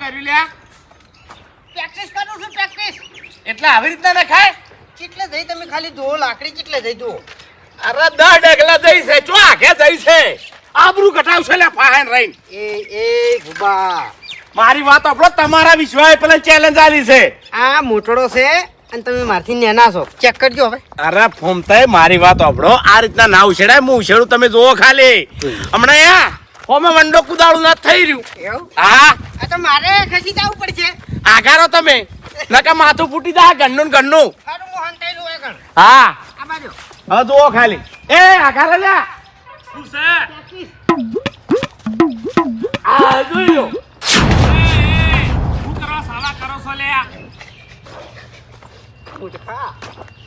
કર્યું લ્યા? પ્રેક્ટિસ કરું છું પ્રેક્ટિસ. એટલે આવી રીતના ન ખાય? કેટલે જઈ તમે ખાલી જુઓ લાકડી કેટલે જઈ જુઓ. અરે 10 ડગલા જઈ છે, ચો આખે જઈ છે. આબરૂ ઘટાવશે લે ફાહેન રહીને. એ ભૂબા મારી વાત આપણો તમારા વિશ્વાસ પેલા ચેલેન્જ આલી છે. આ મોટડો છે અને તમે મારથી નેના છો. ચેક કરજો હવે. અરે ફોમતાય મારી વાત આપણો આ રીતના ના ઉછેડાય. હું ઉછેડું તમે જોવો ખાલી. હમણાં યા હોમે વંડો કુદાળું ના થઈ રહ્યું. એવું? હા આ તો મારે ખસી જવું પડશે. આગારો તમે નકા માથું ફૂટી જાય ઘરનું ને ઘરનું. સારું હું હંતાઈ લઉં એકણ. હા આ બાજુ. હવે જોવો ખાલી. એ આગારો લ્યા શું છે? આ જોઈ લો. શું કરવા સાલા કરો છો લ્યા? હા.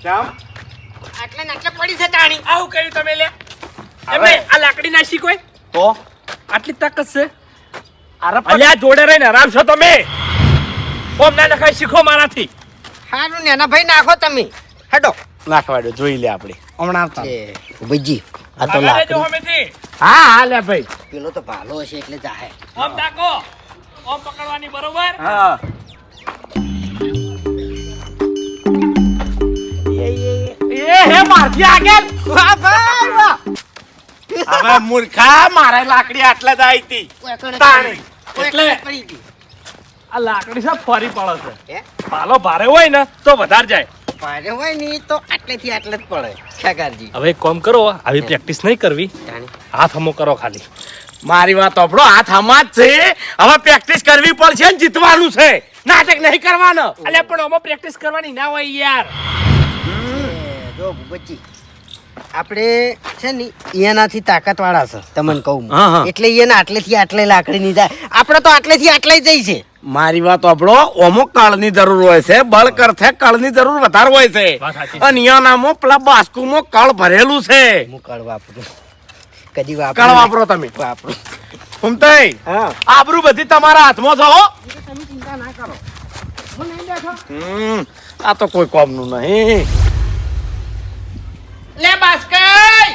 કેમ? આટલે ને આટલે પડી છે તાણી. આવું કર્યું તમે લે એમને આ લાકડી ના શીખોય તો આટલી તાકાત છે અરે અલ્યા જોડે રહીને આરામ છો તમે ઓમ ના નખાય શીખો મારાથી સારું નેના ભાઈ નાખો તમે. હેડો. નાખવાડો જોઈ લે આપણે હમણાં આવતા. ભાઈજી આ તો આગળ રહેજો લાકડી. હમેથી હા હા લે ભાઈ. પેલો તો ભાલો હશે એટલે જાહે. ઓમ તાકો ઓમ પકડવાની બરોબર હા એ હે મારથી આગળ. વાહ ભાઈ વાહ. હવે મૂર્ખા મારે લાકડી આટલે જ આવી હતી. તાણી. એટલે પડી ગઈ. આ લાકડી સબ ફરી પડે છે હે? પાલો ભારે હોય ને તો વધારે જાય ભારે હોય ને તો આટલેથી આટલે જ પડે. ખેગારજી. હવે એક કામ કરો આવી પ્રેક્ટિસ નહીં કરવી તાણી. હાથ હમો કરો ખાલી મારી વાત આપણો હાથ હમા જ છે. હવે પ્રેક્ટિસ કરવી પડશે ને જીતવાનું છે. નાટક નહીં કરવાનો. અલ્યા પણ આમાં પ્રેક્ટિસ કરવાની ના હોય યાર જો બચ્ચી આપણે છે ને એનાથી તાકાત વાળા છે તમને કહું હા, હા. એટલે એને આટલેથી આટલે લાકડી ની જાય. આપણે તો આટલેથી આટલે જઈ છે. મારી વાત આપણો ઓમો કળની જરૂર હોય છે. બળ કરથે કળની જરૂર વધારે હોય છે. વાત સાચી. અને યાનામાં પેલા બાસ્કુમાં કળ ભરેલું છે. હું કળ વાપરું. કદી કળ વાપરો તમે. વાપરું. ફૂમતાઈ, હા. આબરૂ બધી તમારા હાથમાં છે હો. તમે ચિંતા ના કરો. હું નહીં બેઠો. આ તો કોઈ કોમનું નહીં. લે બાસ્કઈ,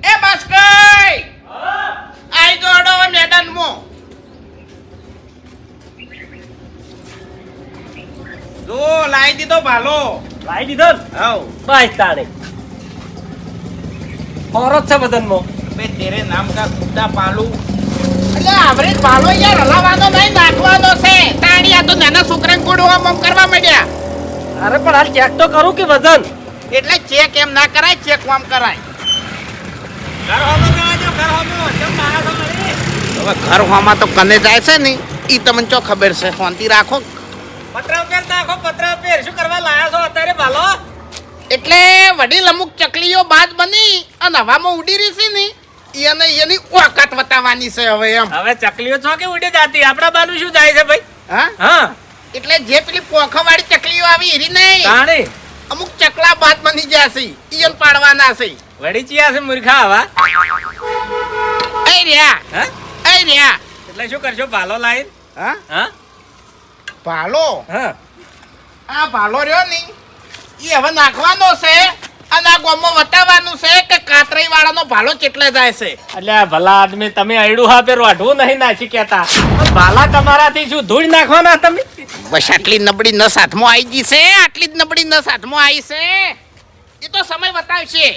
એ બાસ્કઈ, આઈ જોડો મેદાનમાં. જો લાઈ દીધો ભાલો. લાઈ દીધો ને? હાઉ બસ તાણે ફોરત છે બદનમાં બે તેરે નામ કા કુત્તા પાલુ. એટલે આવરે ભાલો યાર હલાવાનો નહીં, નાખવાનો છે. તાણી આ તો નાના છોકરાને કોડવા મમ કરવા માંડ્યા. અરે પણ હાલ ચેક તો કરું કે વજન એટલે ચેક એમ ના કરાય, ચેક વામ કરાય. હવે ઘર હોમાં તો કને જાય છે ને ઈ તમને ચો ખબર છે. શાંતિ રાખો. પતરા ઉપર નાખો પતરા ઉપર શું કરવા લાયા છો અત્યારે ભાલો એટલે વડીલ અમુક ચકલીઓ બાજ બની અને હવામાં ઉડી રહી છે ને એને એની ઓકાત બતાવવાની છે હવે એમ. હવે ચકલીઓ છો કે ઉડી જાતી આપડા બાનું શું જાય છે ભાઈ હા હા એટલે જે પેલી પોખવાળી ચકલીઓ આવી એરી નહીં, તાણે અમુક ચકલા બાજ બની જશે ઈયન પાડવાના છે. વડી ચિયા છે મૂર્ખા આવા એ રહ્યા, હા એ રહ્યા. એટલે શું કરશો ભાલો લાઈન હા હા ભાલો, હા આ ભાલો રહ્યો ને ઈ હવે નાખવાનો છે અને આ ગામમાં બતાવવાનું છે કે કાતરાઈ વાળાનો ભાલો કેટલે જાય છે. એટલે ભલા આદમી તમે અયડું હા પેર વાઢવું નહીં નાખી કેતા ભાલા તમારાથી શું ધૂળ નાખવાના તમે બસ આટલી નબળી નસ હાથમાં આવી ગઈ છે, આટલી જ નબળી નસ હાથમાં આવી છે. એ તો સમય બતાવશે.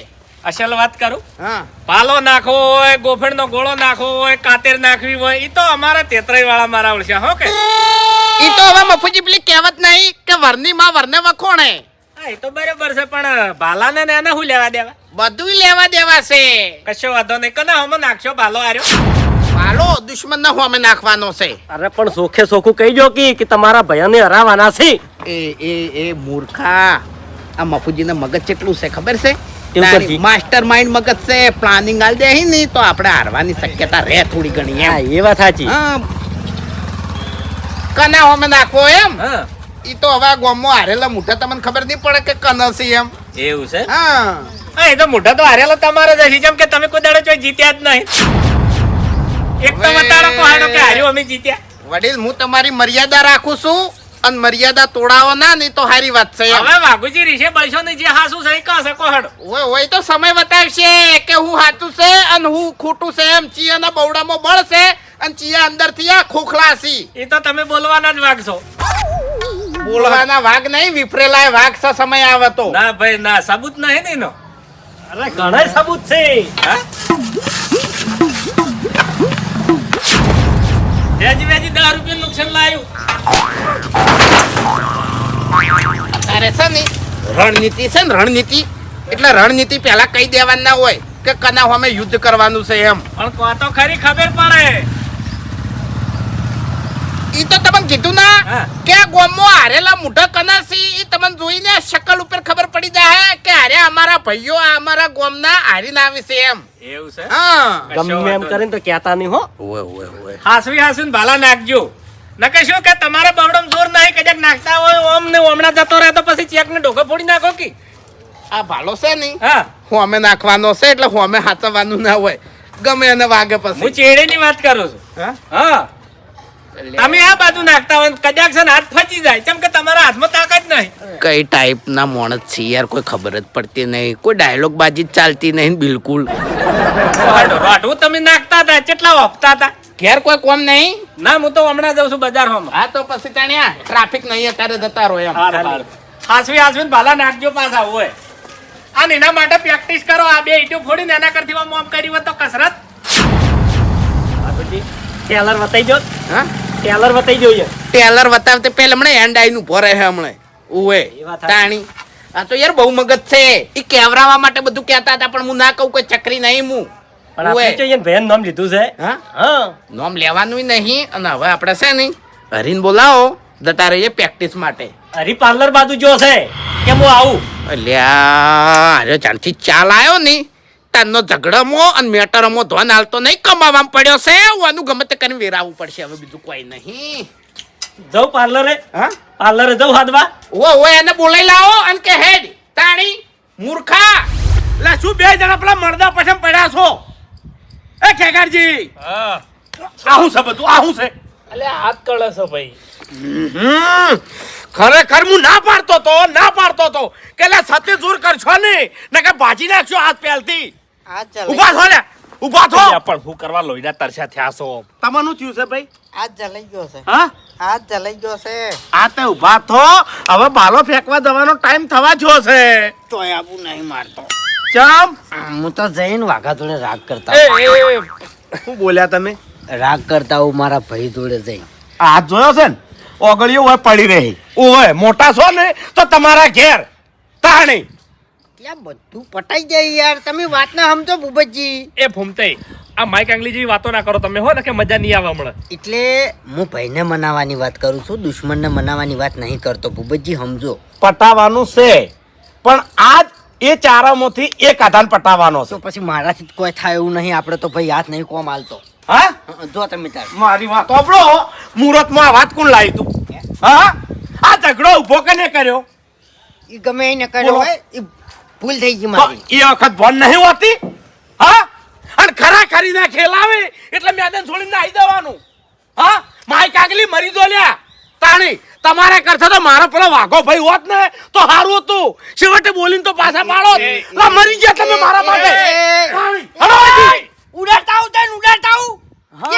અસલ વાત કરું હા પાલો નાખવો હોય ગોફેડનો ગોળો નાખવો હોય કાતેર નાખવી હોય ઈ તો અમારા તેતરાઈ વાળા મારા ઓળશે હો કે ઈ તો હવે મફુજી પેલી કહેવત નહીં કે વરની માં વરને વખોણે. હા એ તો બરાબર છે પણ ભાલાને ને એને શું લેવા દેવા બધું લેવા દેવા છે. કશો વાંધો નહીં કના હમ નાખશો ભાલો આર્યો ભાલો દુશ્મન ના હોમે નાખવાનો છે. અરે પણ સોખે સોખું કહી જો કે તમારા ભયાને હરાવાના છે એ મૂર્ખા આ મફુજીને મગજ કેટલું છે ખબર છે? કેવું કરજી? માસ્ટર માઇન્ડ મગજ છે. પ્લાનિંગ આલ દે ને તો આપણે હારવાની શક્યતા રહે થોડી ઘણી એમ. એ વાત સાચી હા કના હોમે નાખવો એમ. હા ઈ તો હવે આ ગામમાં હારેલા મોઢા તમને ખબર નહીં પડે કે કના છે એમ. એવું છે હા હા એ તો મોઢા તો હારેલો તમારે જ હશે જેમ કે તમે કોઈ દાડો ચોય જીત્યા જ નહીં એક તો હવે- બતાડો કોહાડો કે હાર્યો અમે જીત્યા વડીલ હું તમારી મર્યાદા રાખું છું અને મર્યાદા તોડાવો ના નહીં તો સારી વાત છે એમ. હવે વાઘુજી રીશે બળશો ને જે હાસુ સહી કાસે કોહાડો ઓય તો સમય બતાવશે કે હું સાચું છે અને હું ખોટું છે એમ ચિયાના બવડામાં બળ છે અને ચિયા અંદરથી આ ખોખલા છે. એ તો તમે બોલવાના જ વાગ છો. બોલવાના વાઘ નહીં, વિફરેલા વાઘ છે સમય આવે તો. ના ભાઈ ના, સબૂત નહીં ને એનો. અરે ઘણા સબૂત છે. હા? વેજી 10 રૂપિયા નુકસાન લાયું. અરે છે ને રણનીતિ છે ને રણનીતિ, એટલે રણનીતિ પહેલા કહી દેવાનું ના હોય કે કના સામે યુદ્ધ કરવાનું છે એમ. પણ કો તો ખરી ખબર પડે. ઈ તો તમને કીધું ના હા. કે આ ગામમાં હારેલા મોઢા કના છે ઈ તમને જોઈને શકલ ઉપર ખબર પડી જાય કે અરે અમારા ભાઈઓ આ અમારા ગામના હારીને આવી છે એમ. એવું છે? હા ગમે એમ કરીને તો કહેતા નહીં હો. ઓય ઓય ઓય હાસવીને ભાલા નાખજો. નકે શું કે તમારા બવડમ જોર નહીં, કદાચ નાખતા હોય ઓમ ને ઓમણા જતો રહે તો પછી ચેક ને ઢોકો ફોડી નાખો કે. આ ભાલો છે ને હા, હોમે નાખવાનો છે એટલે હોમે હાથવાનું ના હોય, ગમે એને વાગે હું પછી. ચેડેની વાત કરું છું. હા? હા, તમે આ બાજુ નાખતા હોય કદાચ છે ને હાથ ફચી જાય, કેમ કે તમારા હાથમાં તાકાત નહીં. કઈ ટાઈપ ના માણસ છે યાર, કોઈ ખબર જ પડતી નહીં, કોઈ ડાયલોગ બાજી જ ચાલતી નહીં બિલકુલ. રોટવું તમે નાખતા હતા, કેટલા વાપતા હતા? ઘેર કોઈ કોમ નહીં. ના, હું તો હમણાં જઉં છું બજાર હોમાં. હા તો પછી તાણ્યા ટ્રાફિક નહીં અત્યારે જતા રહો એમ. હાસવીને ભાલા નાખજો પાછા હોય. અને એના માટે પ્રેક્ટિસ કરો. આ બે ઈંટો ફોડીને એના કરતી આમ કરી હોય તો કસરત. ટેલર વતાઈ જો. હા ટેલર વતાઈ જોઈએ. ટેલર બતાવતે પેલા હમણાં હેન્ડ આઈ નું ભરે છે હમણાં ઉવે એ વાત સાચી. તાણી. આ તો યાર બહુ મગજ છે, ઈ કેવરાવા માટે બધું કહેતા હતા પણ હું ના કહું કોઈ ચકરી નહીં હું. પણ આપણે જોઈએ ને ભેન નામ લીધું છે. હા હા, નોમ લેવાનું નહીં. અને હવે આપણે છે ને હરીને બોલાવો જતા રહીએ પ્રેક્ટિસ માટે. હરી પાર્લર બાજુ જો છે કે હું આવું. અલ્યા અરે ચાંદથી ચાલ આવ્યો ને તારનો ઝઘડામાં અને મેટરમાં ધોન હાલતો નહીં, કમાવામાં પડ્યો છે. આનું ગમે તે કરીને વેરાવવું પડશે, હવે બીજું કોઈ નહીં. જઉં પાર્લરે. હા પાર્લરે જઉં હાથવા. ઓ એને બોલાઈ લાવો અને કે હેડ તાણી મૂર્ખા. લે શું બે જણા પેલા મરદા પછી પડ્યા છો? એ ખેગારજી, હા, આહું છે બધું, આહું છે. એટલે હાથ કળે છે ભાઈ. ખરેખર હું ના પાડતો તો કે લે સત્ય જોર કરશો ને કે ભાજી નાખશો હાથ પહેલથી. આ ચાલે ઉભા થો લે, ઉભા થો. પણ હું કરવા લોહીના તરસ્યા થયા છો? તમારું થયું છે ભાઈ? આ ચલાઈ ગયો છે. હા, આ ચલાઈ ગયો છે. આ તે ઉભા થો, હવે બાલો ફેંકવા જવાનો ટાઈમ થવા જો છે. તોય આવું નહીં મારતો. ચમ હું તો જઈને વાઘા જોડે રાગ કરતા શું બોલ્યા તમે? રાગ કરતા હું મારા ભાઈ જોડે જઈ. હાથ જોયો છે ને ઓગળીઓ હોય પડી રહી. ઓય મોટા છો ને તો તમારા ઘેર તાણી. ત્યાં બધું પટાઈ જાય યાર, તમે વાત ના સમજો ભૂપતજી. એ ફૂમતે આ માઈક આંગલી જેવી વાતો ના કરો તમે, હો ને કે મજા નહીં આવે હમણાં. એટલે હું ભાઈને મનાવાની વાત કરું છું, દુશ્મનને મનાવાની વાત નહીં કરતો ભૂપતજી, સમજો. પટાવાનું છે પણ આજ એ ચારામાંથી એક આધાન પટાવાનો છે. તો પછી મારાથી જ કોઈ થાય એવું નહીં, આપણે તો ભાઈ હાથ નહીં કોમ હાલતો. હા, જો તમે તાર મારી વાત સાંભળો. મુહૂર્તમાં આ વાત કોણ લાવી તું? હા, આ ઝઘડો ઉભો કને કર્યો? ઈ ગમે એને કર્યો બોલો. હોય, ઈ ભૂલ થઈ ગઈ તો મારી. એ વખત ભણ નહીં હોતી? હા, અને ખરા ખરીને ખેલાવે એટલે મેદાન છોડીને આવી જવાનું. હા, માઈ કાગલી મરી જો લ્યા તાણી. તમારે કરતા તો મારો પેલો વાઘો ભાઈ હોત ને તો સારું હતું. છેવટે બોલીને તો પાછા પાડો. લા, મરી ગયા તમે મારા માટે. તાણી. હલો, અહીંથી. ઉડાડતા ઉડાડ ઉડાડતા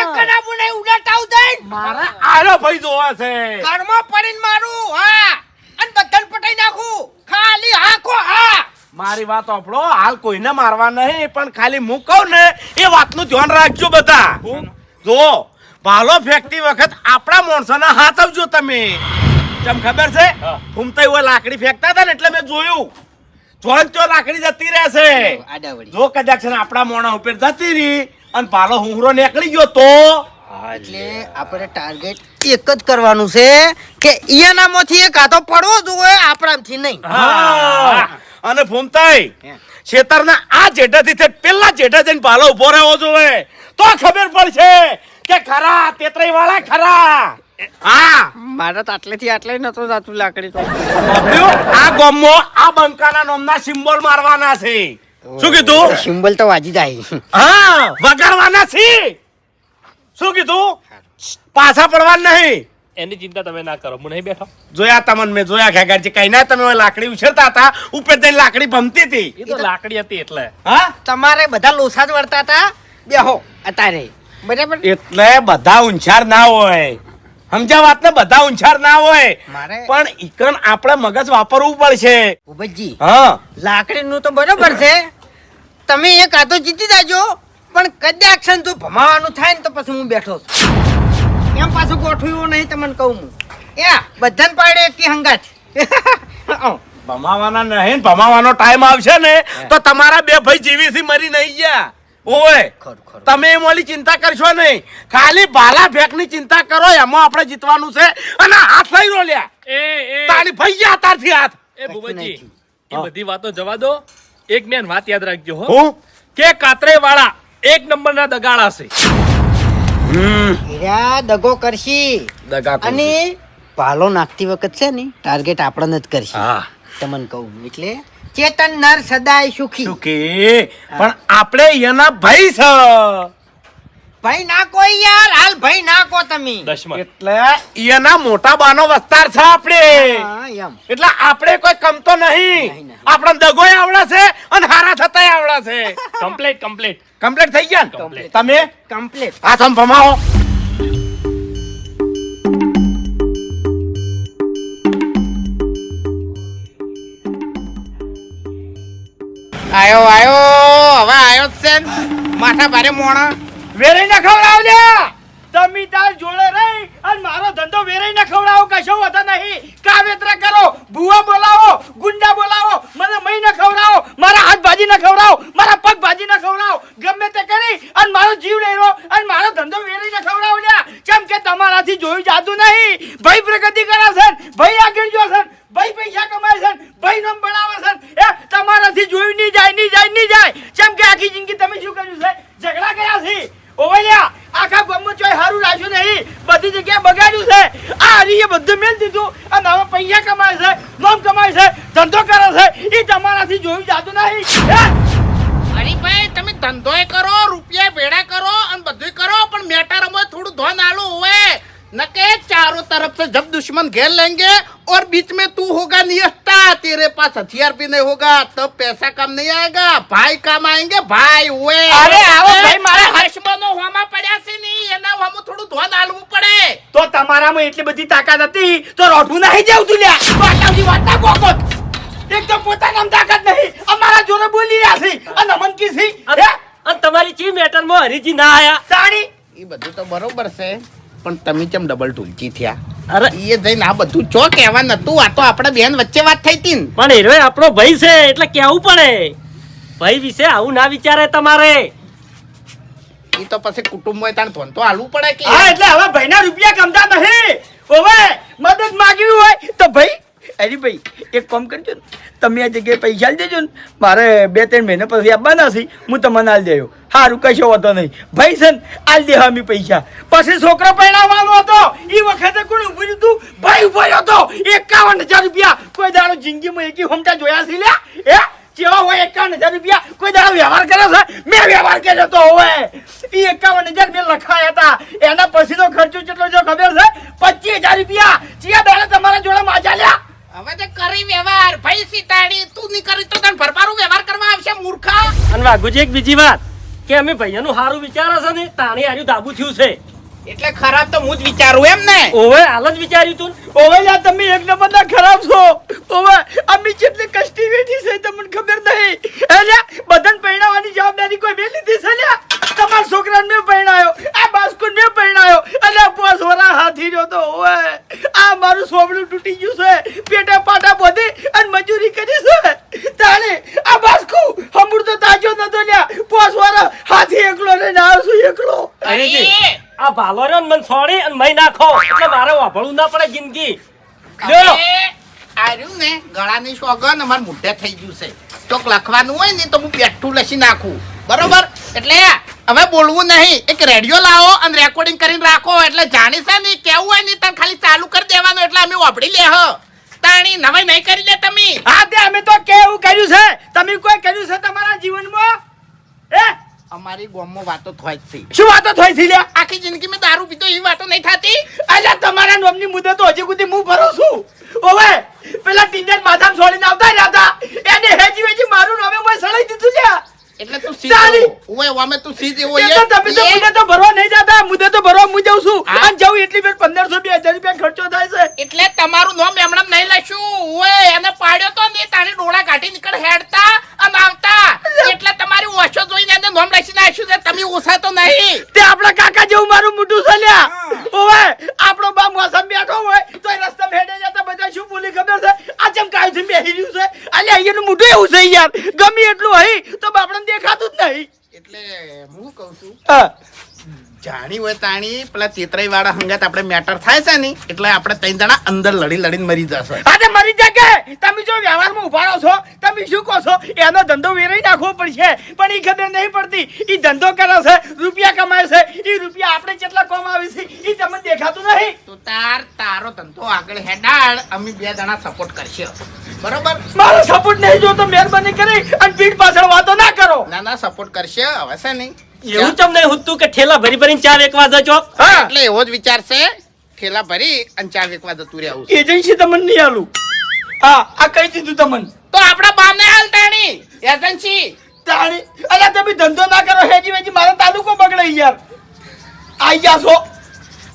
એક કનાબુ નહીં ઉડાડતા ઉડાડ. મારા આરો ભાઈ જોવા છે. ઘરમાં પડીને મારું, હા, અને બધાને પટાઈ નાખું, ખાલી હાકો હા. મારી વાત સાંભળો, હાલ કોઈને મારવા નહીં પણ ખાલી હું કહું ને એ વાતનું ધ્યાન રાખજો બધા. જો ભાલો ફેંકતી વખત આપણા માણસોના હાથ આવજો તમે. કેમ ખબર છે? ઘૂમતા હોય લાકડી ફેંકતા હતા ને એટલે મેં જોયું. જોન તો લાકડી જતી રહેશે. આડાવડી. જો કદાચ છે ને આપણા મોણા ઉપર જતી રહી અને ભાલો હુંહરો નીકળી ગયો તો એટલે આપણે ટાર્ગેટ એક જ કરવાનું છે કે ઈયાનામાંથી એક હાથો પડવો જોઈએ, આપણામાંથી નહીં. હા. અને ભૂમતાઈ ખેતરના આ જેઠાથી તે પેલા જેઠા જઈને ભાલો ઉભો રહેવો જોઈએ તો ખબર પડશે કે ખરા તેતરાઈ વાળા ખરા. હા, મારા તો આટલેથી આટલે નતો જાતું લાકડી તો. સાંભળ્યું? આ ગામમાં આ બંકાના નામના સિમ્બોલ મારવાના છે. શું કીધું? સિમ્બલ તો વાજી જાય. હા, વગાડવાના છે. શું કીધું? પાછા પડવાના નહીં. એની ચિંતા તમે ના કરો, હું નહીં બેઠો. જોયા તમને મેં જોયા ખેગારજી કઈ ના તમે લાકડી ઉછેરતા હતા ઉપર જઈને લાકડી ભમતી હતી એ તો લાકડી હતી એટલે. હા તમારે બધા લોસા જ વળતા હતા બેહો અત્યારે બરાબર. એટલે બધા ઊંચાર ના હોય સમજ્યા વાત ને બધા ઊંચાર ના હોય મારે- પણ ઈકન આપણે મગજ વાપરવું પડશે ભૂપતજી હા લાકડીનું તો બરોબર છે, તમે એક આતો જીતી જાજો, પણ કદાચ છે ને જો ભમાવાનું થાય ને તો પછી હું બેઠો છું. એમ પાછું ગોઠવ્યું નહીં તમને કહું હું. બધાને પાડે એકી હંગાત. ભમાવાના નહીં ને ભમાવાનો ટાઈમ આવશે ને તો તમારા બે ભાઈ જીવીથી મરી નહીં ગયા ઓય ખરું ખરું. તમે એમ ઓલી ચિંતા કરશો નહીં, ખાલી ભાલા ફેંકની ચિંતા કરો, એમાં આપણે જીતવાનું છે. અને હાથ લઈ રોલ્યા એ તાળી ભાઈ ગયા તારથી હાથ. એ ભૂપતજી, એ બધી વાતો જવા દો. એક મેન વાત યાદ રાખજો હો, હું કે કાતરે વાળા એક નંબરના દગાડા છે. હીરા દગો કરશી દગા કરું છું. અને પાલો નાખતી વખત છે ને ટાર્ગેટ આપણને જ કરશી. હા તમને કહું એટલે ચેતન નર સદાય સુખી. સુખી પણ આપણે એના ભાઈ છે ભાઈ ના કોઈ યાર, હાલ ભાઈ ના કો તમે. દશમન એટલે એના મોટા બાનો વિસ્તાર છે આપણે. હા, એમ. એટલે આપણે કોઈ કમતો નહીં, નહીં. આપણે દગોય આવડે છે અને હારા થતાય આવડે છે. Complete complete. કમ્પ્લીટ થઈ ગયા ને? Complete. તમે કમ્પ્લીટ. હાથ આમ ભમાવો. આયો આયો હવે આયો જ છે ને. માથા ભારે મોણા વેરાઈ ના ખવડાવજો. તમે તાર જોડે રહી અને મારો ધંધો વેરાઈ ના ખવડાવો, કશો વધો નહીં. કાવેતરા કરો, ભૂવા બોલાવો, ગુંડા બોલાવો, મને મહી ના ખવડાવો, મારા હાથ ભાજી ના ખવડાવો, મારા પગ ભાજી ના ખવડાવો, ગમે તે કરી અને મારો જીવ લઈ રહ્યો અને મારો ધંધો વેરાઈ ના ખવડાવો લ્યા. કેમ કે તમારાથી જોયું જાતું નહીં. ભાઈ પ્રગતિ કરે છે, ભાઈ આગળ જો છે, ભાઈ પૈસા કમાય છે, ભાઈ નામ બનાવે છે. એ તમારાથી જોયું નહીં જાય નહીં જાય નહીં જાય. કેમ કે આખી જિંદગી તમે શું કર્યું છે? ઝઘડા કર્યા છે. ઓવલિયા આખા ગામમાં ચોય હારું રાખ્યું નહીં, બધી જગ્યાએ બગાડ્યું છે. આ હરીએ બધું મેલ દીધું અને હવે પૈસા કમાય છે, નામ કમાય છે, ધંધો કરે છે. એ તમારાથી જોયું જાતું નહીં. અરે ભાઈ તમે ધંધોય કરો, રૂપિયા ભેડા કરો અને બધુંય કરો, પણ મેટરમાં થોડું ધોન આલું હોય नके चारों तरफ से जब दुश्मन घेर लेंगे और बीच में तू होगा नियस्ता, तेरे पास हथियार भी नहीं होगा, तब पैसा कम नहीं आएगा, भाई काम आएंगे भाई हुए. अरे आओ भाई मारे दुश्मनो હોમાં પડ્યા છે નહીં, એના હોમાં થોડું ધોન આલવું પડે. તો તમારામાં એટલી બધી તાકાત હતી તો રોઠું નહીં જાવ તું લ્યા. વાટાજી વાટા કોકો એક તો પોતાના તાકાત નહીં, અમારા જોરે બોલી રહ્યા છે અને મન કી છે. અને તમારી ચી મેટરમાં હરીજી ના આયા? તાણી એ બધું તો બરોબર છે, પણ તમે કેમ ડબલ ઢુલકી થયા? અરે એ જઈને આ બધું ચો કહેવા નતું, આ તો આપણે બેન વચ્ચે વાત થઈ હતી ને. પણ હીરો આપણો ભાઈ છે એટલે કેવું પડે. ભાઈ વિશે આવું ના વિચારે તમારે. એ તો પછી કુટુંબ હોય તાણ ધોન તો આલવું પડે કે. હા એટલે હવે ભાઈના રૂપિયા કમતા નહીં. હવે મદદ માંગવી હોય તો ભાઈ અરે ભાઈ એક કામ કરજો ને, તમે આ જગ્યાએ પૈસા આલી દેજો ને, મારે 2-3 મહિના પછી આપવાના છે, હું તમને આલી દેયો. સારું કશો વાંધો નહીં ભાઈ છે ને, આલી દે અમે પૈસા. પછી છોકરો પરણાવવાનો હતો એ વખતે કોણ ઉભું રહ્યું હતું? ભાઈ ઉભો રહ્યો હતો. 51,000 રૂપિયા કોઈ દાડો જિંદગીમાં એકી હોમટા જોયા છે લ્યા? હે જેવા હોય 51,000 રૂપિયા કોઈ દાડો વ્યવહાર કરે છે? મેં વ્યવહાર કર્યો તો. હવે એ 51,000 મેં લખાયા હતા, એના પછીનો ખર્ચો કેટલો જો ખબર છે? 25,000 રૂપિયા. ચિયા દાડે તમારા જોડે માજા લ્યા. હવે તે કરી વ્યવહાર ભાઈ સીતાડી, તું નહીં કરી તો તને ભરપારું વ્યવહાર કરવા આવશે મૂર્ખા. અને વાઘુજી એક બીજી વાત કે અમે ભાઈઓનું સારું વિચારે છે ને, તાણી હાર્યું દાબુ થયું છે. એટલે ખરાબ તો હું જ વિચારું એમ ને. ઓવે હાલ જ વિચાર્યું તું ને. ઓવે યાર તમે એક નંબરના ખરાબ છો. ઓવે અમે કેટલી કષ્ટી વેઠી છે તમને ખબર નહીં. એટલે બધાને પરણાવવાની જવાબદારી કોઈ મેં લીધી છે લ્યા? તમારા છોકરાને મેં પરણાયો, આ બાસ્કુને મેં પરણાયો, એટલે 5 વર્ષ હાથી રહ્યો તો. ઓવે આ મારું સોબડું તૂટી ગયું છે, પેટા પાટા બોધી અને મજૂરી કરી છે. તાણે આ બાસ્કુ હમુર તો તાજો નતો લ્યા. 5 વર્ષ હાથી એકલો રહીને આવ્યો છું એકલો. અરે આ ભાલો રહ્યો ને મને છોડી અને મહી નાખો એટલે મારે વાપરવું ના પડે જિંદગી. લ્યો આર્યું ને ગળાની સોગન અમાર મુઢે થઈ ગયું છે. ચોક લખવાનું હોય ને તો હું બેઠું લસી નાખું, બરોબર? એટલે હવે બોલવું નહીં. એક રેડિયો લાવો અને રેકોર્ડિંગ કરીને રાખો, એટલે જાણી છે ને કેવું હોય ને તને ખાલી ચાલુ કરી દેવાનું, એટલે અમે વાપરી લે. તાણી નવાઈ નહીં કરી લે તમે. હા તે અમે તો કેવું કર્યું છે? તમે કોઈ કર્યું છે તમારા જીવનમાં? હે અમારી ગામમાં વાતો થાય જ છે. શું વાતો થઈ છે લ્યા? આખી જિંદગી મેં દારૂ પીતો એવી વાતો નહીં થતી. અલ્યા તમારા નોમની મુદ્દે તો હજી સુધી હું ભરું છું. ઓવે પેલા ટીંડર માથામાં છોડીને આવતા રહ્યા હતા એને હેજી વેજી મારું નામે મેં સળાઈ દીધું લ્યા. એટલે તું તારી. સીધો ઓય અમે તું સીધી એ ઓય તો તમે તો મુદ્દે તો ભરવા નહીં જતા, મુદ્દે તો ભરવા હું જાઉં છું. હા. અને જાઉં એટલી બેર 1500 2000 રૂપિયા ખર્ચો થાય છે. એટલે તમારું નામ એમણે નહીં લઈશું. ઓય એને પાડ્યો તો ને તારી ડોળા કાઢી નીકળ હેડતા અને આવતા એટલે તમારી ઓછો જોઈને એને નામ લઈશું નાખ્યું છે. તમે ઓછા તો નહીં. તે આપણા કાકા જેવું મારું મોઢું છે લ્યા. ઓવે આપણો બા મોસમ બેઠો હોય તો એ રસ્તામાં હેડે જતા બધા શું બોલી ખબર છે? આ ચમ કાયથી બેહી રહ્યું છે. અલ્યા અહીંયાનું મોઢું એવું છે યાર, ગમે એટલું હોય તો બાપડાને દેખાતું જ નહીં. એટલે હું કહું છું હા. જાણી હોય તાણી પેલા ચેતરાઈ વાળા હંગાત આપણે મેટર થાય છે ને એટલે આપણે ત્રણ જણા અંદર લડી લડીને મરી જશે. આજે મરી જા કે તમે જો વ્યવહારમાં ઉભા રહો છો, તમે શું કહો છો? એનો ધંધો વેરાઈ નાખવો પડશે, પણ એ ખબર નહીં પડતી. એ ધંધો કરે છે, રૂપિયા કમાય છે, એ રૂપિયા આપણે કેટલા કમાવે છે એ તમને દેખાતું નહીં. તો તારો ધંધો આગળ હેડાળ અમે બે જણા સપોર્ટ કરશે. બરોબર? મારો સપોર્ટ નહીં જોતો, મહેરબાની કરી અને પીઠ પાછળ વાતો ના કરો. ના ના સપોર્ટ કરશે હવે છે નહીં. એવું ચમ નહીં હોતું કે ઠેલા ભરી ભરીને ચા વેકવા જજો. હા એટલે એવો જ વિચાર છે. ઠેલા ભરી અને ચા વેકવા જતું રહેવું. એજન્સી તમને નહીં આલું. હા આ કહી દીધું તમને. તો આપણા બાને હાલ તાણી એજન્સી. તાણી અલ્યા તમે ધંધો ના કરો હેજી વેજી મારો તાલુકો બગડે યાર. આઈ ગયા છો.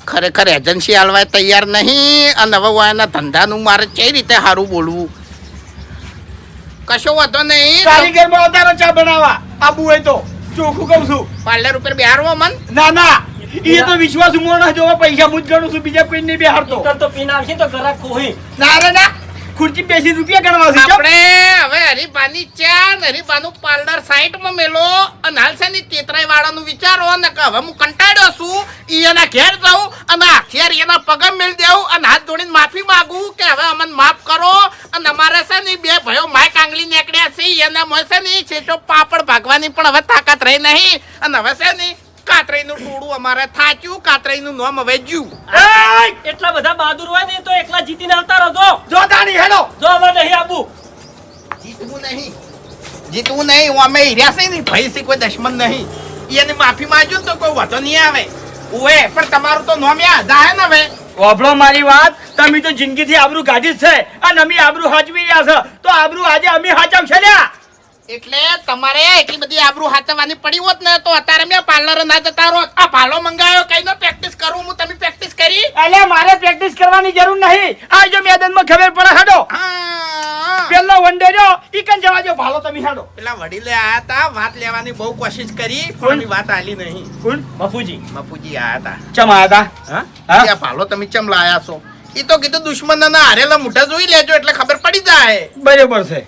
ખરેખર એજન્સી હાલવા તૈયાર નહીં અને હવે એના ધંધાનું મારે કઈ રીતે સારું બોલવું. કશો વાંધો નહીં. કારીગરમાં અવતારો ચા બનાવવા આબુ હોય તો ચોખ્ખું કહું છું. પાર્લર ઉપર બેહારવો મન. ના ના એ તો વિશ્વાસ ઉમોના જોવા પૈસા મુજ ગણું છું, બીજા કોઈ નહીં બેહારતો. ઈકર તો પીને આવશે તો ઘરાક ખોહી. ના રે ના ખુરચી બેસી રૂપિયા ગણવા છે. આપણે હવે હરીબાની ચા ને હરીબાનું પાર્લર સાઈડમાં મેલો અને હાલ છે ને તેતરાઈ વાળાનું વિચારો ને કે હવે હું કંટાળ્યો છું ઈ એના ઘેર જાઉં અને આખેર એના પગમ મેળ દેવું અને હાથ જોડીને માફી માંગુ કે હવે અમને માફ કરો અને અમારે છે ને બે ભાઈઓ માય કાંગલી નીકળ્યા છે એના મોં છે ને છેટો પાપડ ભાગવાની પણ હવે તાકાત રહી નહીં અને હવે છે ને કાતરાઈનું ટોળું અમારે થાચ્યું, કાતરાઈનું નામ હવે જ્યું. એય! એટલા બધા બહાદુર હોય ને તો એકલા જીતીને આવતા રહો. જો તાણી હેડો. જો હવે નહીં આબુ. જીતવું નહીં હું અમે હીર્યા છે ને ભાઈ છે કોઈ દુશ્મન નહીં. એને માફી માંગ્યું ને તો કોઈ વાંધો નહીં આવે. ઓએ પણ તમારું તો નામ યાદ આવે ને હવે. વાપરો મારી વાત, તમે તો જિંદગીથી આબરૂ કાઢી જ છે અને અમે આબરૂ હાચવી રહ્યા છે, તો આબરૂ આજે અમે હાચવશે લ્યા. એટલે તમારે એટલી બધી આબરૂ હાચવવાની પડી હોત ને તો અત્યારે મેં પાર્લર ના જતા રોત. આ ભાલો મંગાયો કઈનો પ્રેક્ટિસ કરું હું. તમે પ્રેક્ટિસ કરી? અલ્યા મારે પ્રેક્ટિસ કરવાની જરૂર નહીં. આ જો મેદાનમાં ખબર પડે હેડો. હા. પેલો વંડો જો ઈ કન જવા દો, ભાલો તમે હેડો. પેલા વડીલે આયા હતા વાત લેવાની બહુ કોશિશ કરી પણ એની વાત આલી નહીં. કોણ? મફુજી બાપુજી આયા હતા. ચમ આયા તા? હા આ ભાલો તમે ચમ લાયા છો? ઈ તો કીધું દુશ્મન ના હારેલા મોઢા જોઈ લેજો એટલે ખબર પડી જાય. બરાબર છે.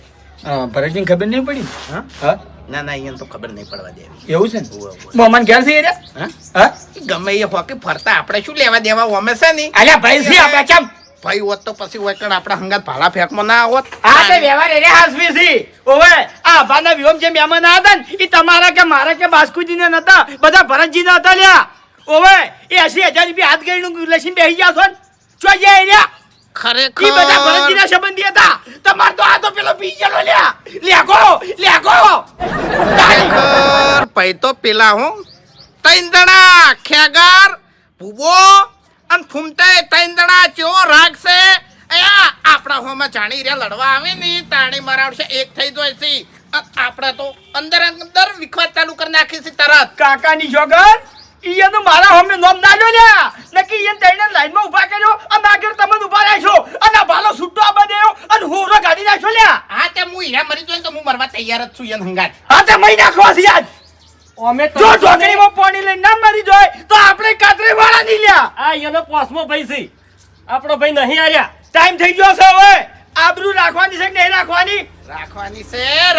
ભરતજીને ખબર નહીં પડી? હા? હા ના ના અહીંયા તો ખબર નહીં પડવા દેવી. એવું છે ને? ઉવ્વ, ઉવ્વ. મોહમ્મદ ઘેર છે રે? હા? હા ગમે એ હોકે ફરતા આપણે શું લેવા દેવા અમે છે ને અલ્યા ભાઈ છે આપણે ચમ. ભાઈ હોત તો પછી વૈકણ આપણા હંગાત ભાલા ફેંકમાં ના આવત. હા તે વ્યવહાર એને હાસવી છે. ઓવે આ ભાના વિહોમ જે મહેમાન આવ્યા હતા ને ઈ તમારા કે મારા કે બાસ્કુજીને નતા, બધા ભરતજીના હતા લ્યા. ઓવે એ 80,000 રૂપિયા હાથ ગળીનું લસીને બેસી ગયા છો ને ચો જાય લ્યા. ખરેખર ઈ બધા ભરતજીના સંબંધી હતા. તમાર તો આ તો પેલો પી ગયેલો લ્યા. લેગો ખરેખર ભાઈ તો પેલા હું ત્રણ જણા ખેગાર ભૂબો અને ફૂમતે ત્રણ જણા ચેવો રાગ છે. અયા આપણા હોમાં જાણી રહ્યા લડવા આવે ને તાણી મરાવશે એક થઈ જાય છે. આપણે તો અંદર અંદર વિખવાદ ચાલુ કરી નાખી છે તરત. કાકાની જોગર ઈ તો મારા હમે નોમ ના લ્યો લ્યા. નકી ઈ તઈને લાઈનમાં ઊભા કર્યો અને આગળ તમે ઊભા રાખ્યો અને આ ભાલો છૂટો આ બદેયો અને હોરો ગાડી નાખ્યો લ્યા. હા તે હું હીરા મરી જોઈને તો હું મરવા તૈયાર જ છું એન હંગાત. હા તે મહી નાખવા છે આજ. અમે તો જો ઢોકળીમાં પાણી લઈને ના મરી જાય તો આપણે કાતરે વાળા નહીં લ્યા. આ એનો કોસમો ભાઈ છે. આપણો ભાઈ નહીં આર્યા. ટાઈમ થઈ ગયો છે હવે. આબરૂ રાખવાની છે કે નહીં રાખવાની?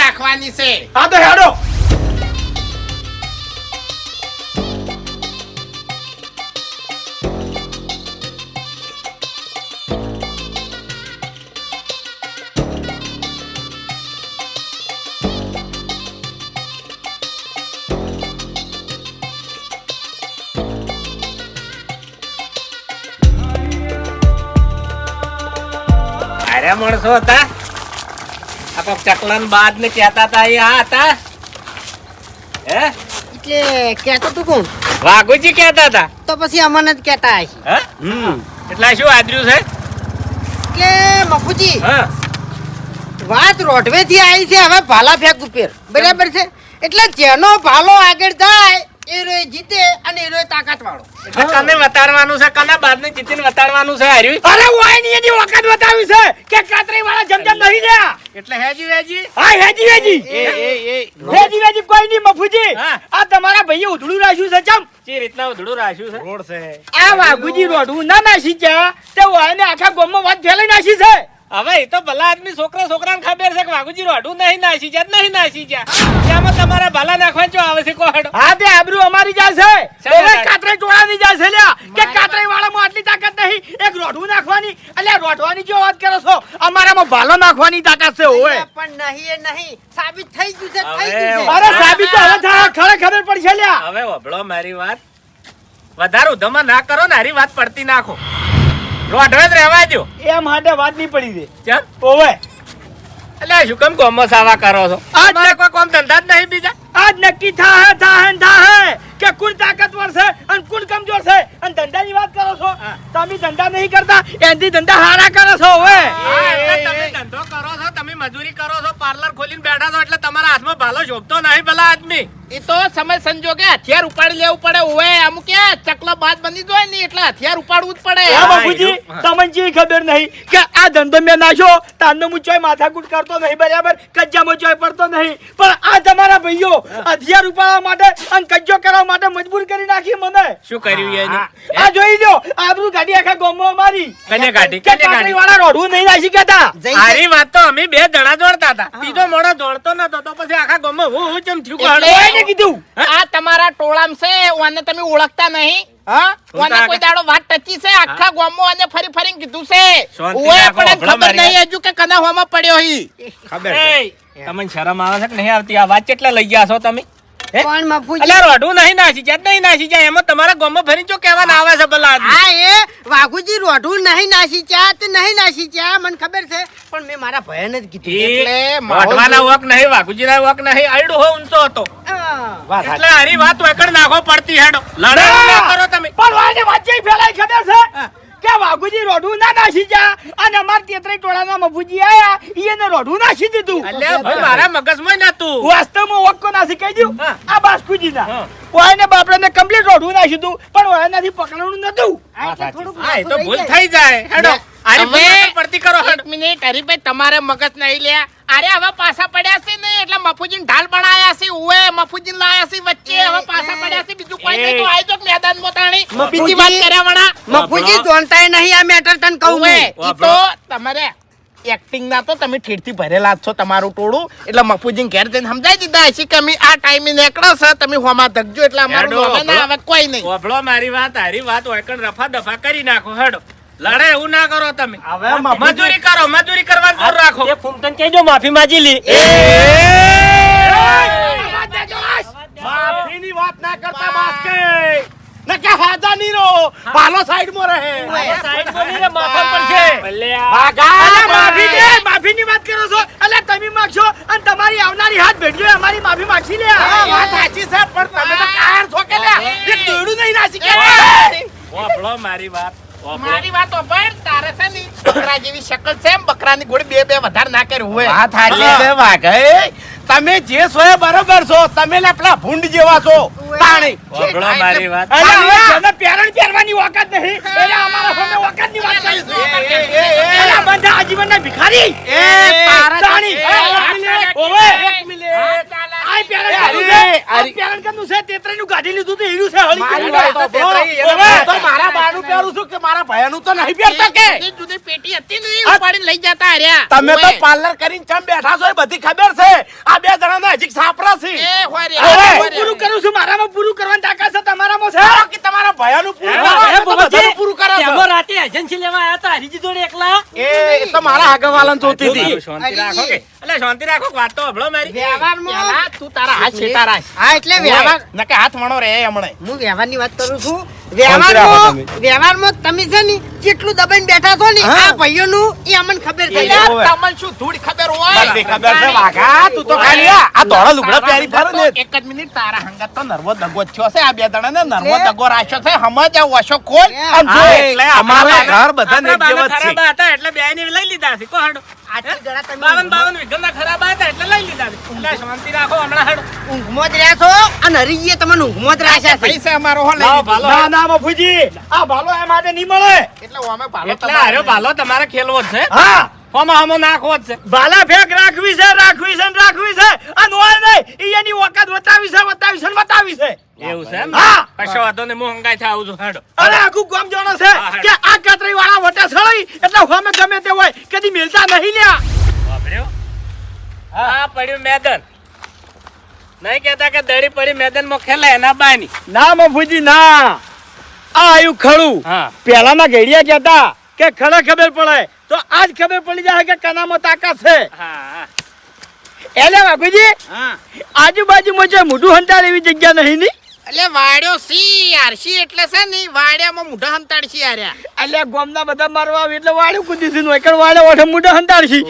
રાખવાની છે. હા તો હેડો. અરે માણસો હતા આ કોક ચકલાન બાદ ને કહેતા હતા એ આ હતા હે એટલે કહેતો તું કોણ? વાઘુજી કહેતા હતા. તો પછી અમને જ કહેતા હશે. હા? એટલે શું આદર્યું છે? કે મફુજી હા. વાત રોડવે થી આવી છે, હવે ભાલા ફેંક ઉપર બરાબર છે. એટલે જેનો ભાલો આગળ જાય એ રોય જીતે અને એ રોય તાકાત વાળો. એટલે કને વતાડવાનું છે, કના બાદને જીતીને વતાડવાનું છે હાર્યું? અરે ઓય ની એની વખત બતાવી છે કે કાતરી વાળા જમજમ નહીં રહ્યા. એટલે હેજી હા હેજી હેજી હેજી હેજી કોઈ નહીં મફુજી. હા. આ તમારા ભાઈએ ઉધડું રાખ્યું છે ચમ ચી રીતના ઉધડું રાખ્યું છે? રોડ છે આ વાઘુજી રોડું ના નાસી ગયા તે ઓયને આખા ગામમાં વાત ફેલાઈ નાસી છે. હવે એ તો ભલા આદમી છોકરાને ખબર છે કે વાઘુજી રોડું નહીં નાસી જાય. ત્યાંમાં તમારા ભલા નાખવા ચો આવે છે કોહડો? હા તે આબરૂ અમારી જાય છે. ચાલો, હવે ચાલો. કાતરે ટોળાની જાય છે લ્યા કે કાતરે વાળામાં આટલી તાકાત નહીં એક રોઢું નાખવાની. એટલે રોઢવાની જો વાત કરો છો, અમારામાં ભાલો નાખવાની તાકાત છે ઓય. પણ નહીં એ નહીં સાબિત થઈ ગયું છે, થઈ હવે ગયું છે. અરે સાબિત તો હવે થાય, ખરે ખબર પડશે લ્યા. હવે વભળો મારી વાત. વધારે ઉધમા ના કરો ને હારી વાત પડતી નાખો. રોઢવે જ રહેવા દો. એ માટે વાત નહીં પડી દે ચમ? ઓવે. એટલે શું કેમ ગોમો સાવા કરો છો? આ તમારે કોઈ કોમ ધંધા જ નહીં બીજા? આજ નક્કી થાય કે કોણ તાકાતવર છે અને કોણ કમજોર છે. અને ધંધાની વાત કરો છો, તમે ધંધા નહીં કરતા એનથી ધંધા હારા કરો છો હવે. હા, એટલે તમે ધંધો કરો છો, તમે મજૂરી કરો છો, પાર્લર ખોલીને બેઠા છો એટલે તમારા હાથમાં ભાલો શોભતો નહીં ભલા આદમી. એ તો સમય સંજોગે હથિયાર ઉપાડી લેવું પડે. ઓય અમુક ક્યાં ચકલો બાદ બની જાય ને એટલે હથિયાર ઉપાડવું જ પડે. હા બાપુજી, તમને જે ખબર નહીં કે આ ધંધો મેં નાખ્યો તારનો હું ચોય માથાકૂટ કરતો નહીં બરાબર, કજ્જામાં ચોય પડતો નહીં. પણ આ તમારા ભાઈઓ હથિયાર ઉપાડવા માટે અને કજ્જો કરવા માટે મજબૂર કરી નાખી મને. શું કર્યું એને? આ જોઈ લો આબરૂ ગાડી આખા ગામમાં મારી કને કાઢી? કે કને કાઢી? કાકડી વાળા રોડવું નહીં નાસી કેતા. હારી વાત તો અમે બે જણા દોડતા હતા, ત્રીજો મોડો દોડતો નતો તો પછી આખા ગામમાં હું ચમ થયું એટલે કાઢો? કોઈને કીધું આ તમારા ટોળામ છે, ઓને તમે ઓળખતા નહીં. હા, ઓને કોઈ દાડો વાત ટચી છે આખા ગામમાં અને ફરી ફરીને કીધું છે. શાંતિ ઓય રાખો, પણ હમણાં ખબર મારી નહીં હજુ કે કના હોમાં પડ્યો હી. એય, તમને શરમ આવે છે કે નહીં આવતી? આ વાત કેટલા લઈ ગયા છો તમે? હે? પણ મફુજી અલ્યા રોઢું નહીં નાસી જાય એમાં તમારા ગામમાં ફરી જો કહેવાના આવે છે ભલા આદમી. હા એ વાઘુજી રોઢું નહીં નાસી ચા તે નહીં નાસી ચા મને ખબર છે, પણ મેં મારા ભયને જ કીધું. એટલે માહોલ વાઢવાના વક નહીં, વાઘુજીના વક નહીં, આયડો હો ઊંચો હતો. હા. એટલે હારી વાત વેકડ નાખો પડતી હેડો. લડાઈ ના કરો તમે. પણ વાને વાંચી ફેલાઈ ખબર છે કે વાઘુજી રોડું ના નાસી જા અને અમાર તેત્રી ટોળાના મફુજી આયા ઈને રોડું નાસી દીધું. અલ્યા ભાઈ મારા મગજમાં નતું. વાસ્તવમાં ઓક્કો નાસી કહી દઉં હા. આ બાસ્કુજીના હા. ઓયને બાપરાને કમ્પ્લીટ રોડું નાસી દીધું પણ ઓયનાથી પકડવાનું નતું. આ એટલે થોડુંક હા, એ તો માથું ભૂલ રહી થઈ જાય. હેડો. હારી હવે ભૂલ પડતી કરો હેડો. એક મિનિટ હરીભાઈ, તમારે મગજ નહીં લે. અરે હવે પાછા પડ્યા છે ને એટલે મફુજીને ઢાલ બનાયા છે. ઓય મફુજીને લાયા છે વચ્ચે, હવે પાછા પડ્યા છે. બીજું કોઈ નહીં તો આઈ જો મેદાનમાં તાણી બીજી વાત કર્યા વણા. મફુજી જોણતાય નહીં આ મેટર તને કહું ઓય, હું. ઈ તો તમારે એક્ટિંગ ના તો તમે ઠેરથી ભરેલા જ છો તમારું ટોળું. એટલે મફુજીને ઘેર જઈને સમજાઈ દીધા હશે કે અમે આ ટાઈમે નીકળો છો, તમે હોમાં ધકજો એટલે અમારું હેડો, નોમે ના આવે કોઈ નહીં. ઓભળો મારી વાત, હારી વાત વેકડ રફા દફા કરી નાખો હેડો. લડાઈ એવું ના કરો તમે. હવે મફુજી- મજૂરી કરો, મજૂરી કરવાનું જોર રાખો. એ ફૂમતન કહેજો માફી માંગી લી. માફીની વાત ના કરતા બાસ્કે નકે હાજા ની રો ભાલો સાઈડમાં રહે. સાઈડ બોલી રે માથા પર છે. અલ્યા માફી દે, માફીની વાત કરો છો. અલ્યા તમે માગશો અને તમારી આવનારી હાથ ભેટજો અમારી માફી માગશી લે. હા, વાત સાચી છે પણ તમે તો કાયર છો કે લ્યા? એક દોડું નહીં નાસી કે ઓભળો મારી વાત. ઓભળો. મારી વાત ઓભળ, તારે છે ને બકરા જેવી શકલ છે, એમ બકરાની ગોળી બે વધારે ના કર્યું હોય. વાત સાચી છે વાઘઈ. તમે જે છો એ બરોબર છો, તમે લે પેલા ભૂંડ જેવા છો તાણી. ઓભળો મારી વાત. અલ્યા હવે જેને પહેરણ પહેરવાની વખત નહીં એટલે અમારા સામે વખતની વાત કરી છે. અલ્યા બધા આજીવનના ભિખારી. તાણી. ઓવે. આય પહેરણ કરનું છે. આ પહેરણ કરનું છે, તેત્રીનું કાઢી લીધું તો હીરું છે હળી મારી કરી. વાત તો તેત્રી ઓવે. તો મારા બાનું પહેરું છું કે મારા ભાઈનું તો નહીં પહેરતા કે જુદી જુદી પેટી હતી ને એ ઉપાડીને લઈ જતા હર્યા. તમે તો ઓય. પાર્લર કરીને ચમ બેઠા છો એ બધી ખબર છે. આ બે જણાના હજી સાપરા છે. એ હોય રે, હવે હોય હું રે. પૂરું કરું છું, મારામાં પૂરું કરવાની તાકાત છે, તમારામાં છે કે તમારા ભાઈનું પૂરું કરો એ છો તો બાબાજી, બધાનું પૂરું કરો છો. તેમાં રાતે એજન્સી લેવા આયા તા હરીજી જોડે એકલા. એ તો મારા આગેવાલાને જોતી હતી. શાંતિ રાખો કે. અલ્યા શાંતિ રાખો, વાત તો ઓભળો મારી. વ્યવહારમાં પેલા તું તારા હાથ છેટા રાખ. હા એટલે વ્યવહાર નકે હાથ વણો રે હમણે. હું વ્યવહારની વાત કરું છું. રાખો વ્યવહારમાં તમે છે ને જેટલું દબાઈને બેઠા છો ને હા. આ ભાઈઓનું એ અમને ખબર છે એ યાર, ઓવે. તમને શું ધૂળ ખબર હોય બધી ખબર છે વાઘા તું તો ખાલી આ ધોળા લુગડા પહેરી ફરે ને એક જ મિનિટ તારા હંગાત તો નર્વો દગો જ થયો છે આ બે જણાને નર્વો દગો રાખ્યો છે સમજ આ ઓછો ખોલ એ, અને જો હા, એટલે અમારા ઘર બધા ને આપણા એક જેવા બાલા જ છે ખરાબા હતા એટલે બેયને લઈ લીધા છે કો હાડો આટલી ગળા તમે 52 વીઘાના ખરાબા હતા એટલે લઈ લીધા છે એટલે શાંતિ રાખો હમણાં હાડો ઊંઘમાં જ રહ્યા છો અને હરીએ તમને ઊંઘમાં જ રાખ્યા છે પૈસા અમારો હો લઈ લાવો, લીધો. ભાલો. ના બાપુજી આ ભાલો એ માટે નહીં મળે એટલે અમે ભાલો એટલે તમારે હાર્યો ભાલો તમારે ખેલવો જ છે હા ફોમાં હમો નાખવો જ છે ભાલા ફેક રાખવી છે અને હોય નહીં એની વખત બતાવી છે એવું છે એમ હા. કશો વાંધો નહીં હું હંગાઈ આવું છું હાડો અરે આખું ગામ જાણો છે હા. કે આ કાતરી વાળા વટા સળઈ એટલે હોમે ગમે તે હોય કદી મિલતા નહીં લ્યા વાપર્યો હા પડ્યું મેદાન નહીં કહેતા કે દડી પડી મેદાનમાં ખેલાય એના બાની ના મફુજી ના આ આયુ ખડું હા પેલાના ઘડિયા કહેતા કે ખડે ખબર પડે તો આજ ખબર પડી જાય કે કનામાં તાકાત છે હા એટલે બાપુજી હા આજુબાજુમાં જે મોઢું હંતાર એવી જગ્યા નહીં ની એટલે વાડ્યો સી આરસી એટલે છે ને વાડ્યામાં મુઢા હંતાડશી આર્યા એટલે ગામના બધા મારવા આવે એટલે વાળું કુદી છે નોકર વાળે ઓઠે મોઢું હંતાડશી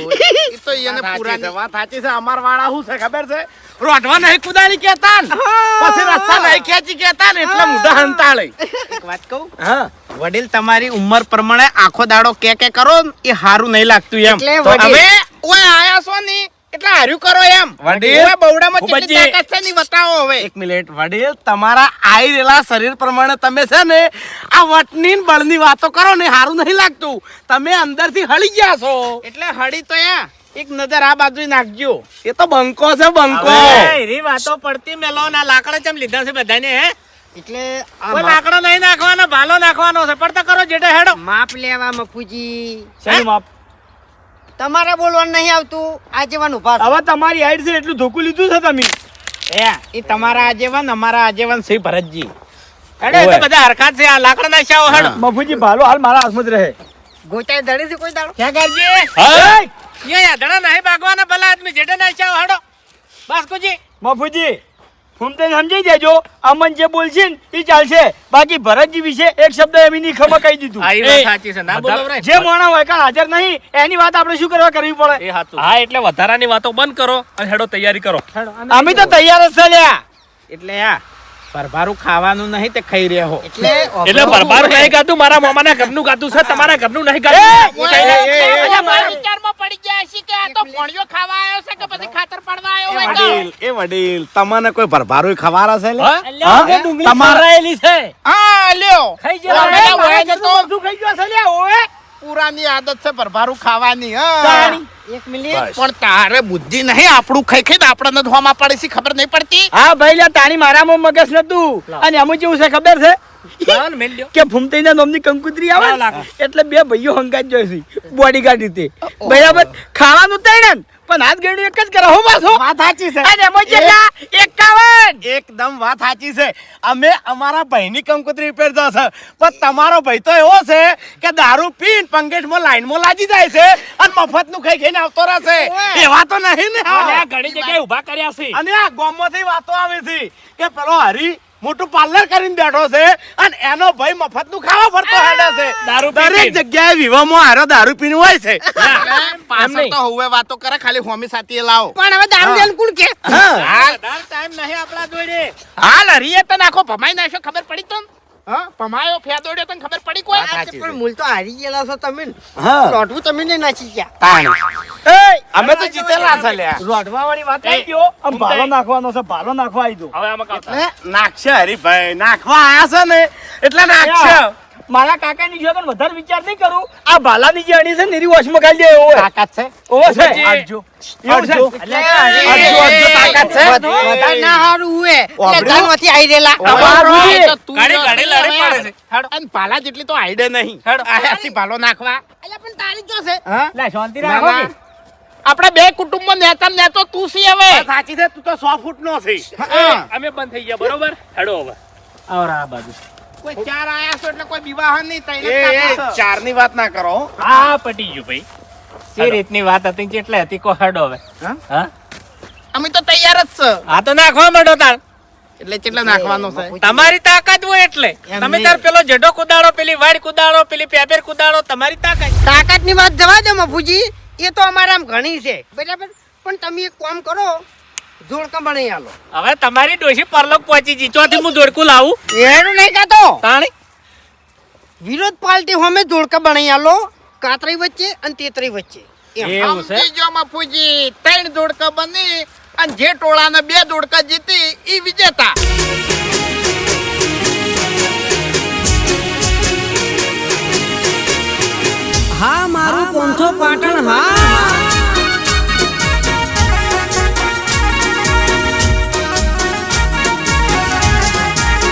એ તો એને પુરાની વાત સાચી છે અમાર વાળા શું છે ખબર છે રોઢવા નહીં કુદારી કહેતા ને પછી રસ્તા નહીં ખેંચી કહેતા ને એટલે મોઢા હંતાળે એક વાત કહું હા વડીલ તમારી ઉંમર પ્રમાણે આખો દાડો કે કરો ને એ હારું નહીં લાગતું એમ એટલે તો વડીલ. હવે ઓય આયા છો ને એટલે હાર્યું કરો એમ વડીલ. ઓય બવડામાં કેટલી ભૂપતજી. તાકાત છે ને ઈ બતાવો હવે એક મિનિટ વડીલ તમારા આઈ રહેલા શરીર પ્રમાણે તમે છે ને આ વટની ને બળની વાતો કરો ને હારું નહીં લાગતું તમે અંદરથી હળી ગયા છો એટલે હળી તો યા એક નજર આ બાજુ નાખજો એ તો બંકો છે બંકો એરી વાતો પડતી મેલો ના લાકડા ચમ લીધા છે બધાને હે એટલે આ કોઈ લાકડો નહીં નાખવાનો ભાલો નાખવાનો છે પડતા કરો જેટે હેડો માપ લેવા મફુજી શેનું માપ? તમારે બોલવાનું નહીં આવતું આ જેવાનું ઉભા છો. હવે તમારી હાઈટ છે એટલું ધોકું લીધું છે તમે એ તમારા આજીવન અમારા આજીવન શ્રી ભરતજી હેડો એ તો બધા હરખાત છે આ લાકડા ના શાવ હેડો મફુજી ભાલો હાલ મારા હાથમાં જ રહે ગોચાઈ દડે છે કોઈ દાડો ક્યાં કરજે એ યાદણા નહીં ભાગવાના ભલા આદમી જેટે ના શાવ હેડો બસ કુજી મફુજી ફૂમતે સમજી દેજો અમન જે બોલશે ને એ ચાલશે બાકી ભરતજી વિશે એક શબ્દ એમની ખબર કહી દીધું આ ઈ વાત સાચી છે ના બોલો રે જે મોણા હોય કાં હાજર નહીં એની વાત આપણે શું કરવા કરવી પડે એ હાચું હા એટલે વધારાની વાતો બંધ કરો અને હેડો તૈયારી કરો અમે તો તૈયાર જ છે લ્યા એટલે આ પરભારું ખાવાનું નહીં તે ખાઈ રહ્યા હો એટલે બરબાર નહીં ગાતું મારા મામાના ઘરનું ગાતું છે તમારા ઘરનું નહીં ગાતું એટલે મારા વિચારમાં પડી જાય છે કે આ તો ભોણિયો ખાવા આવ્યો છે કે પછી ખાતર પાડવા આવ્યો હોય તો વડીલ તમને કોઈ ભરભારું ખવારા છે લે? અલ્યા, હા? હવે ડુંગળી તમારે- ખવડાયેલી છે હા લ્યો ખાઈ જવા. ઓલા પેલા મારા હોય ને તો ઘરનું બધું ખાઈ ગયું હશે લ્યા, ઓવે. પુરાની આદત છે ભરભારું ખાવાની હા તાણી. એક મિનિટ પણ તારે બુદ્ધિ નહીં આપણું ખાઈ ખાઈ આપણને ધોવામાં પડે છે ખબર નહીં પડતી હા ભાઈ લ્યા તાણી મારામાં મગજ નતું અને અમુક કેવું છે ખબર છે લાવો ને મેલ લ્યો કે ફૂમતાઈના નામની કંકુતરી આવે લાવ, ને, એટલે બે ભાઈઓ હંગાત જોઈશે બોડીગાર્ડ રીતે બરાબર ખાવાનું તૈણ પણ હાથ ગેડું એક જ કરે હો પાછો વાત સાચી છે અને એમાં કેટલા 51 એકદમ વાત સાચી છે અમે અમારા ભાઈની કંકુતરી ઉપર જશે પણ તમારો ભાઈ તો એવો છે કે દારૂ પીને પંગેટમાં લાઈનમાં લાગી જાય છે અને મફતનું ખાઈ ખાઈને આવતો રહેશે એવા તો નહીં ને અલ્યા, ઘણી જગ્યાએ ઊભા કર્યા છે અને આ ગામમાંથી વાતો આવે છે કે પેલો હરી મોટું પાર્લર કરીને બેઠો છે અને એનો ભાઈ મફતનું ખાવા ફરતો હેડે છે દારૂ પી દરેક પીને. જગ્યાએ વિવામાં હારો દારૂ પીને હોય છે પાછળ તો હવે વાતો કરે ખાલી હોમી સાથે લાવો પણ હવે દારૂ લેવાનું કોણ કે હાલ વધારે ટાઈમ નહીં આપણા જોડે હાલ હરીએ તો નાખો ભમાઈ નાખ્યો ખબર પડી તને હા ભમાયો ફેદોડ્યો તને ખબર પડી કોઈ પણ મૂળ તો હારી ગયેલા છો તમે ને. હા રોઢવું તમે ને નાચી ગયા અમે તો જીતેલા છે લ્યા રોડવા વાળી વાત એ, આવી ગયો આમ ઉમતાઈ. ભાલો નાખવાનો છે ભાલો નાખવા આવી દો હવે આમાં કામ એટલે નાખશે હરીભાઈ નાખવા આયા છે ને એટલે નાખશે મારા કાકાની જો તો વધારે વિચાર નહીં કરું આ ભાલાની જે અણી છે ને એની વોશમાં ખાલી દે એવો તાકાત છે ઓવો છે ઉમતાઈ. આજો એવું છે એટલે તાકાત છે વધારે ના હારું હોય એટલે વાપર્યું? ગામમાંથી આઈ રહેલા અમારું એ તો તું ગાડી જો ગાડી નહીં લડી હવે. પડે છે હેડો અને ભાલા જેટલી તો આઈડે નહીં હેડો. આયાસી ભાલો નાખવા અલ્યા પણ તારી જો છે હા લે શાંતિ ના, રાખો ના. કે આપણે બે કુટુંબમાં નેતા ને નેતો તું સી હવે સાચી છે તું તો 100 ફૂટનો છે હા. અમે બંધ થઈ ગયા બરોબર હેડો હવે આવરા આ બાજુ કોઈ ચાર આયા છો એટલે કોઈ વિવાહ નહીં તઈને જ એ કાપો છો. ચારની વાત ના કરો હા પટી ગયું ભાઈ જે રીતની વાત હતી કેટલે હતી કો હેડો હવે હા? હા અમે તો તૈયાર જ છે આ તો નાખવા માંડો તાર એટલે કેટલા નાખવાનો છે તમારી તાકાત હોય એટલે એમ તમે નહીં. તાર પેલો જડો કુદાડો પેલી વાડ કુદાડો પેલી પેપેર કુદાડો તમારી તાકાત તાકાતની વાત જવા દો મફુજી, એ તો અમારામાં ઘણી છે બરાબર, પણ તમે એક કામ કરો, જોડકા બનાવી આલો. હવે તમારી ડોશી પરલોક પહોંચી જી ચોથી હું જોડકું લાવું એનું નહીં કાતો, તાણી વિરોધ પાલટી હોમે જોડકા બનાવી આલો, કાતરી વચ્ચે અને તેતરી વચ્ચે એમ. એવું છે સમજી જો મફુજી 3 જોડકા બની અને જે ટોળાને 2 જોડકા જીતી ઈ વિજેતા હા મારું 500 પાટણ હા.